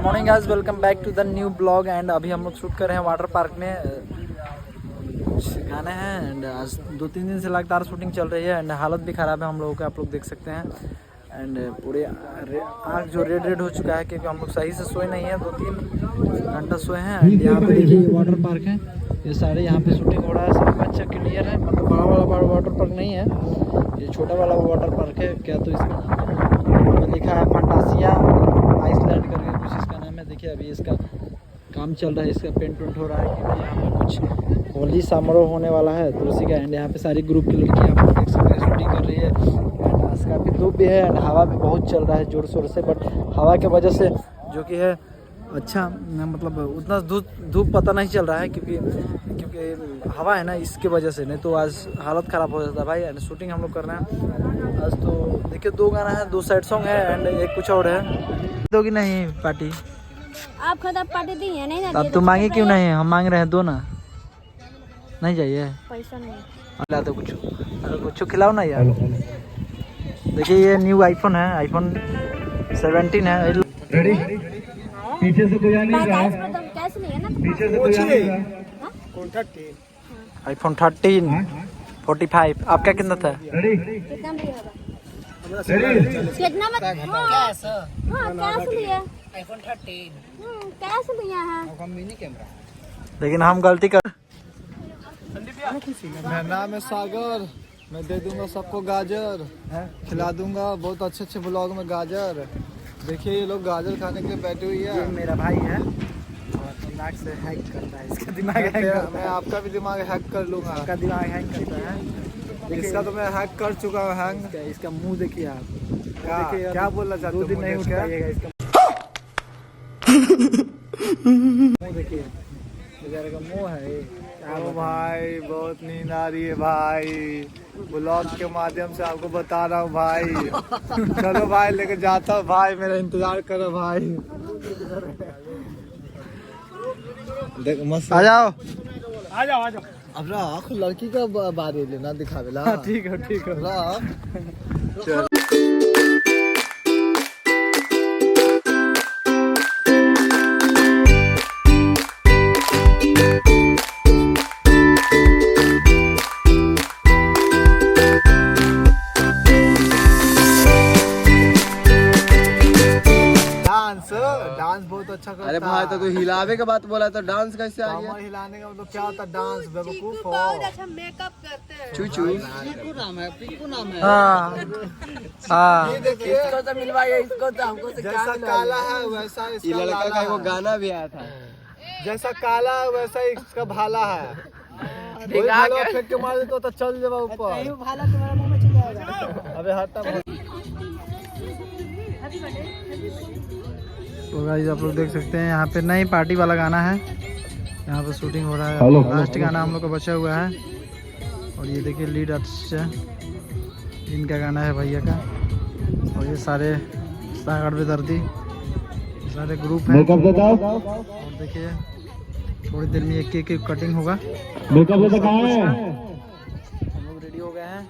Good morning guys, welcome back to the new blog. And अभी हम लोग shoot कर रहे हैं वाटर पार्क में, कुछ गाने हैं। एंड आज 2-3 दिन से लगातार शूटिंग चल रही है। एंड हालत भी ख़राब है हम लोगों का, आप लोग देख सकते हैं। एंड पूरे आँख जो रेड हो चुका है क्योंकि हम लोग सही से सोए नहीं है, 2-3 घंटा सोए हैं। एंड यहाँ पे देखिए ये वाटर पार्क है, ये सारे यहाँ पे शूटिंग हो रहा है। सब अच्छा क्लियर है, मतलब बड़ा वाला वाटर पार्क नहीं है, ये छोटा वाला वाटर पार्क है। क्या तो इसका लिखा है फंटासिया आइसलैंड करके कुछ इसका नाम है। देखिए अभी इसका काम चल रहा है, इसका पेंट वेंट हो रहा है क्योंकि यहाँ पर कुछ होली समारोह होने वाला है तो उसी का। एंड यहाँ पे सारी ग्रुप की लड़कियाँ आप लोग देख सकते हैं शूटिंग कर रही है। एंड आज काफ़ी धूप भी है एंड हवा भी बहुत चल रहा है ज़ोर शोर से, बट हवा के वजह से जो कि है अच्छा, मतलब उतना धूप पता नहीं चल रहा है क्योंकि हवा है ना, इसके वजह से। नहीं तो आज हालत ख़राब हो जाता भाई। एंड शूटिंग हम लोग कर रहे हैं आज। तो देखिए 2 गाना है, 2 सैड सॉन्ग है एंड एक कुछ और है। दोगी नहीं पार्टी? आप खुद पार्टी दी है नहीं ना? अब तो मांगे क्यों नहीं? हम मांग रहे हैं, दो ना। नहीं चाहिए पैसा नहीं ला तो कुछ खिलाओ ना यार। देखिए ये न्यू आईफोन है, आईफोन 17 है। रेडी? पीछे से कोई आ नहीं रहा है, कैश नहीं है ना? पीछे से कोई आ नहीं रहा है। आईफोन 13 45 आपका कितना था? रेडी? कितना में होगा? रेडी? कितना में? कैश। हां कैश लिया आईफोन 13। कैश लिया है। लेकिन हम गलती कर। मेरा नाम है सागर, मैं दे दूंगा सबको गाजर, खिला दूंगा बहुत अच्छे अच्छे ब्लॉग में गाजर। देखिए ये लोग गाजर खाने के लिए बैठी हुई है। ये मेरा भाई है और दिमाग से हैक करता है, इसका दिमाग हैक करता है। मैं आपका भी दिमाग हैक कर लूंगा। इसका दिमाग हैक करता है, इसका तो मैं हैक कर चुका हूँ हैंग। इसका मुंह देखिए आप। क्या क्या बोलना चाहते हो? 2 दिन नहीं उठ क्या? पाइएगा इसका मुंह देखिए, बेचारे का मुंह है। ओ भाई बहुत नींद आ रही है भाई, ब्लॉग के माध्यम से आपको बता रहा हूँ भाई। चलो भाई लेके जाता हूँ भाई, मेरा इंतजार करो भाई। देख मस्त आ जाओ। अब रख लड़की का बारी लेना दिखावेला। ठीक है रख। डांस बहुत अच्छा करता है। अरे भाई तो तू हिलावे के बात बोला तो डांस कैसे आ गया? कमर हिलाने का मतलब क्या होता है? डांस बेवकूफ हो। बहुत अच्छा मेकअप करते हैं। चूचू हाँ हाँ। ये देखिए इसको तो मिलवाइए, इसको तो हमको से जैसा काला है वैसा ये इसका लड़का लाला का वो है। गाना भी आया था। जैसा काला है वैसा ही इसका भाला है। कोई भाला फेंक के मार देता तो चल जाएगा ऊपर। भाला तुम्हारा मुंह में चल जाएगा। अबे हटा। तो गाइस आप लोग देख सकते हैं यहाँ पे नई पार्टी वाला गाना है, यहाँ पे शूटिंग हो रहा है। लास्ट गाना हम लोग का बचा हुआ है और ये देखिए लीड आर्टिस्ट है, इनका गाना है भैया का। और ये सारे सागर बेदर्दी सारे ग्रुप हैं। और देखिए थोड़ी देर में एक कटिंग होगा। हम लोग रेडी हो गए हैं।